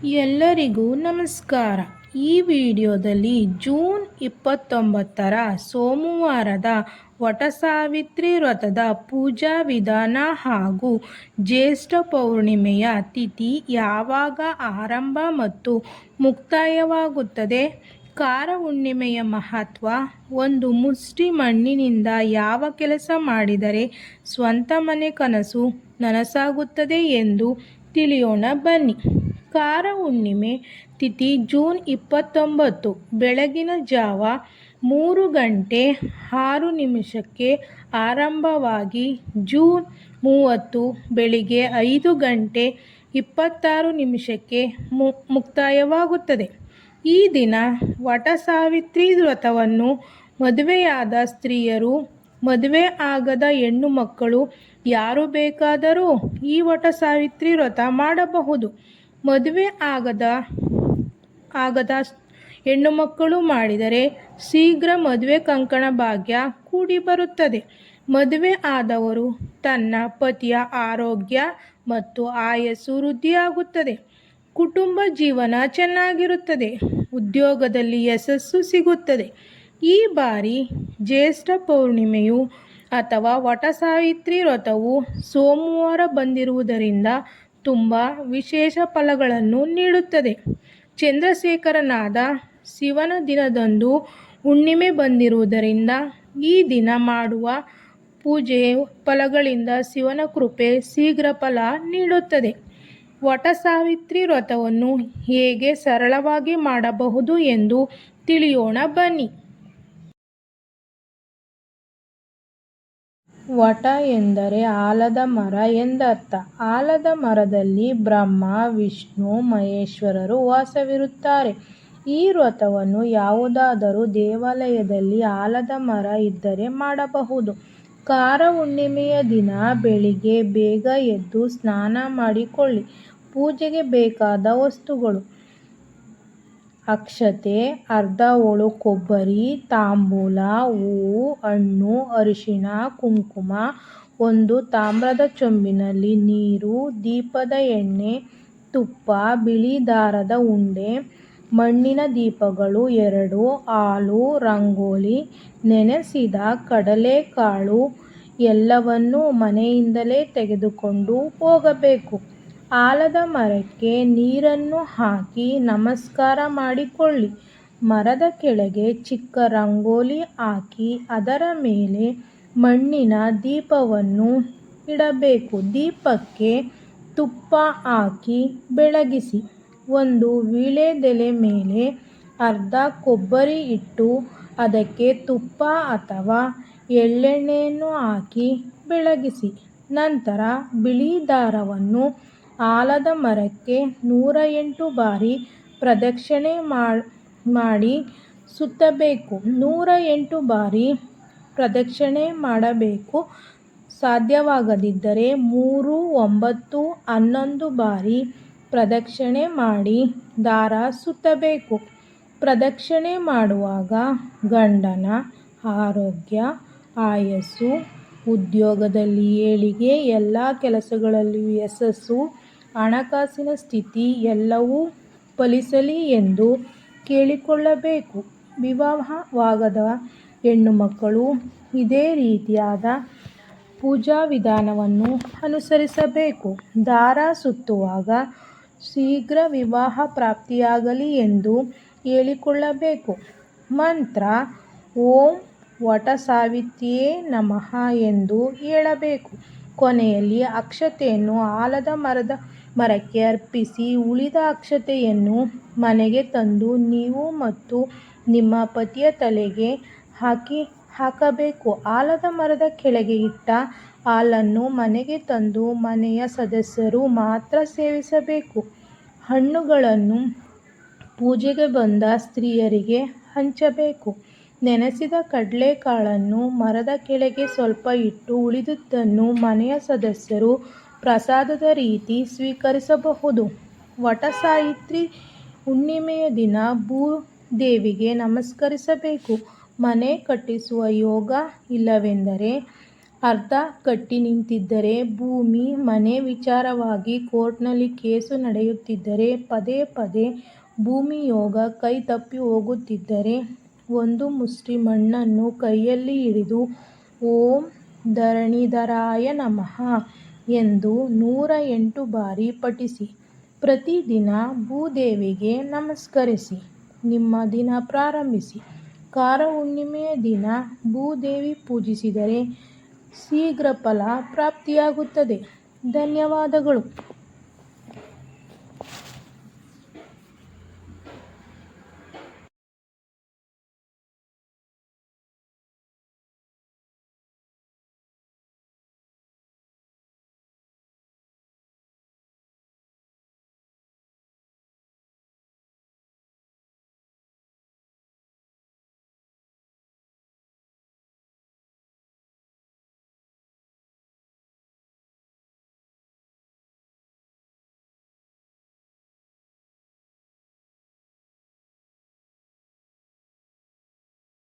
ಎಲ್ಲರಿಗೂ ನಮಸ್ಕಾರ. ಈ ವಿಡಿಯೋದಲ್ಲಿ ಜೂನ್ 29ರ ಸೋಮವಾರದ ವಟಸಾವಿತ್ರಿ ವ್ರತದ ಪೂಜಾ ವಿಧಾನ ಹಾಗೂ ಜ್ಯೇಷ್ಠ ಪೌರ್ಣಿಮೆಯ ತಿಥಿ ಯಾವಾಗ ಆರಂಭ ಮತ್ತು ಮುಕ್ತಾಯವಾಗುತ್ತದೆ, ಕಾರ ಹುಣ್ಣಿಮೆಯ ಮಹತ್ವ, ಒಂದು ಮುಷ್ಟಿ ಮಣ್ಣಿನಿಂದ ಯಾವ ಕೆಲಸ ಮಾಡಿದರೆ ಸ್ವಂತ ಮನೆ ಕನಸು ನನಸಾಗುತ್ತದೆ ಎಂದು ತಿಳಿಯೋಣ ಬನ್ನಿ. ಕಾರ ಹುಣ್ಣಿಮೆ ತಿಥಿ ಜೂನ್ 29 ಬೆಳಗಿನ ಜಾವ 3:06 ಆರಂಭವಾಗಿ ಜೂನ್ 30 ಬೆಳಿಗ್ಗೆ 5:26 ಮುಕ್ತಾಯವಾಗುತ್ತದೆ. ಈ ದಿನ ವಟಸಾವಿತ್ರಿ ವ್ರತವನ್ನು ಮದುವೆಯಾದ ಸ್ತ್ರೀಯರು, ಮದುವೆ ಆಗದ ಹೆಣ್ಣು ಮಕ್ಕಳು ಯಾರು ಬೇಕಾದರೂ ಈ ವಟಸಾವಿತ್ರಿ ವ್ರತ ಮಾಡಬಹುದು. ಮದುವೆ ಆಗದ ಹೆಣ್ಣು ಮಕ್ಕಳು ಮಾಡಿದರೆ ಶೀಘ್ರ ಮದುವೆ ಕಂಕಣ ಭಾಗ್ಯ ಕೂಡಿ ಬರುತ್ತದೆ. ಮದುವೆ ಆದವರು ತನ್ನ ಪತಿಯ ಆರೋಗ್ಯ ಮತ್ತು ಆಯಸ್ಸು ವೃದ್ಧಿಯಾಗುತ್ತದೆ. ಕುಟುಂಬ ಜೀವನ ಚೆನ್ನಾಗಿರುತ್ತದೆ. ಉದ್ಯೋಗದಲ್ಲಿ ಯಶಸ್ಸು ಸಿಗುತ್ತದೆ. ಈ ಬಾರಿ ಜ್ಯೇಷ್ಠ ಪೌರ್ಣಿಮೆಯು ಅಥವಾ ವಟಸಾವಿತ್ರಿ ವ್ರತವು ಸೋಮವಾರ ಬಂದಿರುವುದರಿಂದ ತುಂಬ ವಿಶೇಷ ಫಲಗಳನ್ನು ನೀಡುತ್ತದೆ. ಚಂದ್ರಶೇಖರನಾದ ಶಿವನ ದಿನದಂದು ಹುಣ್ಣಿಮೆ ಬಂದಿರುವುದರಿಂದ ಈ ದಿನ ಮಾಡುವ ಪೂಜೆಯ ಫಲಗಳಿಂದ ಶಿವನ ಕೃಪೆ ಶೀಘ್ರ ಫಲ ನೀಡುತ್ತದೆ. ವಟಸಾವಿತ್ರಿ ವ್ರತವನ್ನು ಹೇಗೆ ಸರಳವಾಗಿ ಮಾಡಬಹುದು ಎಂದು ತಿಳಿಯೋಣ ಬನ್ನಿ. ವಟ ಎಂದರೆ ಆಲದ ಮರ ಎಂದರ್ಥ. ಆಲದ ಮರದಲ್ಲಿ ಬ್ರಹ್ಮ, ವಿಷ್ಣು, ಮಹೇಶ್ವರರು ವಾಸವಿರುತ್ತಾರೆ. ಈ ವ್ರತವನ್ನು ಯಾವುದಾದರೂ ದೇವಾಲಯದಲ್ಲಿ ಆಲದ ಮರ ಇದ್ದರೆ ಮಾಡಬಹುದು. ಕಾರ ಹುಣ್ಣಿಮೆಯ ದಿನ ಬೆಳಿಗ್ಗೆ ಬೇಗ ಎದ್ದು ಸ್ನಾನ ಮಾಡಿಕೊಳ್ಳಿ. ಪೂಜೆಗೆ ಬೇಕಾದ ವಸ್ತುಗಳು: ಅಕ್ಷತೆ, ಅರ್ಧ ಹೋಳು ಕೊಬ್ಬರಿ, ತಾಂಬೂಲ, ಹೂವು, ಹಣ್ಣು, ಅರಿಶಿಣ, ಕುಂಕುಮ, ಒಂದು ತಾಮ್ರದ ಚೊಂಬಿನಲ್ಲಿ ನೀರು, ದೀಪದ ಎಣ್ಣೆ, ತುಪ್ಪ, ಬಿಳಿ ದಾರದ ಉಂಡೆ, ಮಣ್ಣಿನ ದೀಪಗಳು 2, ಹಾಲು, ರಂಗೋಲಿ, ನೆನೆಸಿದ ಕಡಲೆಕಾಳು ಎಲ್ಲವನ್ನೂ ಮನೆಯಿಂದಲೇ ತೆಗೆದುಕೊಂಡು ಹೋಗಬೇಕು. ಆಲದ ಮರಕ್ಕೆ ನೀರನ್ನು ಹಾಕಿ ನಮಸ್ಕಾರ ಮಾಡಿಕೊಳ್ಳಿ. ಮರದ ಕೆಳಗೆ ಚಿಕ್ಕ ರಂಗೋಲಿ ಹಾಕಿ ಅದರ ಮೇಲೆ ಮಣ್ಣಿನ ದೀಪವನ್ನು ಇಡಬೇಕು. ದೀಪಕ್ಕೆ ತುಪ್ಪ ಹಾಕಿ ಬೆಳಗಿಸಿ. ಒಂದು ವೀಳ್ಯದೆಲೆ ಮೇಲೆ ಅರ್ಧ ಕೊಬ್ಬರಿ ಇಟ್ಟು ಅದಕ್ಕೆ ತುಪ್ಪ ಅಥವಾ ಎಳ್ಳೆಣ್ಣೆಯನ್ನು ಹಾಕಿ ಬೆಳಗಿಸಿ. ನಂತರ ಬಿಳಿ ದಾರವನ್ನು ಆಲದ ಮರಕ್ಕೆ 108 ಬಾರಿ ಪ್ರದಕ್ಷಿಣೆ ಮಾಡಿ ಸುತ್ತಬೇಕು. 108 ಬಾರಿ ಪ್ರದಕ್ಷಿಣೆ ಮಾಡಬೇಕು. ಸಾಧ್ಯವಾಗದಿದ್ದರೆ 3, 9, 11 ಬಾರಿ ಪ್ರದಕ್ಷಿಣೆ ಮಾಡಿ ದಾರ ಸುತ್ತಬೇಕು. ಪ್ರದಕ್ಷಿಣೆ ಮಾಡುವಾಗ ಗಂಡನ ಆರೋಗ್ಯ, ಆಯಸ್ಸು, ಉದ್ಯೋಗದಲ್ಲಿ ಏಳಿಗೆ, ಎಲ್ಲ ಕೆಲಸಗಳಲ್ಲಿಯೂ ಯಶಸ್ಸು, ಹಣಕಾಸಿನ ಸ್ಥಿತಿ ಎಲ್ಲವೂ ಫಲಿಸಲಿ ಎಂದು ಕೇಳಿಕೊಳ್ಳಬೇಕು. ವಿವಾಹವಾಗದ ಹೆಣ್ಣು ಮಕ್ಕಳು ಇದೇ ರೀತಿಯಾದ ಪೂಜಾ ವಿಧಾನವನ್ನು ಅನುಸರಿಸಬೇಕು. ದಾರ ಸುತ್ತುವಾಗ ಶೀಘ್ರ ವಿವಾಹ ಪ್ರಾಪ್ತಿಯಾಗಲಿ ಎಂದು ಹೇಳಿಕೊಳ್ಳಬೇಕು. ಮಂತ್ರ: ಓಂ ವಟಸಾವಿತ್ರ್ಯೇ ನಮಃ ಎಂದು ಹೇಳಬೇಕು. ಕೊನೆಯಲ್ಲಿ ಅಕ್ಷತೆಯನ್ನು ಆಲದ ಮರಕ್ಕೆ ಅರ್ಪಿಸಿ ಉಳಿದ ಅಕ್ಷತೆಯನ್ನು ಮನೆಗೆ ತಂದು ನೀವು ಮತ್ತು ನಿಮ್ಮ ಪತಿಯ ತಲೆಗೆ ಹಾಕಬೇಕು. ಆಲದ ಮರದ ಕೆಳಗೆ ಇಟ್ಟ ಹಾಲನ್ನು ಮನೆಗೆ ತಂದು ಮನೆಯ ಸದಸ್ಯರು ಮಾತ್ರ ಸೇವಿಸಬೇಕು. ಹಣ್ಣುಗಳನ್ನು ಪೂಜೆಗೆ ಬಂದ ಸ್ತ್ರೀಯರಿಗೆ ಹಂಚಬೇಕು. ನೆನೆಸಿದ ಕಡಲೆಕಾಳನ್ನು ಮರದ ಕೆಳಗೆ ಸ್ವಲ್ಪ ಇಟ್ಟು ಉಳಿದದ್ದನ್ನು ಮನೆಯ ಸದಸ್ಯರು ಪ್ರಸಾದದ ರೀತಿ ಸ್ವೀಕರಿಸಬಹುದು. ವಟಸಾವಿತ್ರಿ ಹುಣ್ಣಿಮೆಯ ದಿನ ಭೂದೇವಿಗೆ ನಮಸ್ಕರಿಸಬೇಕು. ಮನೆ ಕಟ್ಟಿಸುವ ಯೋಗ ಇಲ್ಲವೆಂದರೆ ಅರ್ಧ ಕಟ್ಟಿ ನಿಂತಿದ್ದರೆ, ಭೂಮಿ, ಮನೆ ವಿಚಾರವಾಗಿ ಕೋರ್ಟ್ನಲ್ಲಿ ಕೇಸು ನಡೆಯುತ್ತಿದ್ದರೆ, ಪದೇ ಪದೇ ಭೂಮಿಯೋಗ ಕೈ ತಪ್ಪಿ ಹೋಗುತ್ತಿದ್ದರೆ, ಒಂದು ಮುಷ್ಠಿ ಮಣ್ಣನ್ನು ಕೈಯಲ್ಲಿ ಹಿಡಿದು ಓಂ ಧರಣಿಧರಾಯ ನಮಃ ಎಂದು 108 ಬಾರಿ ಪಠಿಸಿ. ಪ್ರತಿದಿನ ಭೂದೇವಿಗೆ ನಮಸ್ಕರಿಸಿ ನಿಮ್ಮ ದಿನ ಪ್ರಾರಂಭಿಸಿ. ಕಾರ ಹುಣ್ಣಿಮೆಯ ದಿನ ಭೂದೇವಿ ಪೂಜಿಸಿದರೆ ಶೀಘ್ರ ಫಲ ಪ್ರಾಪ್ತಿಯಾಗುತ್ತದೆ. ಧನ್ಯವಾದಗಳು.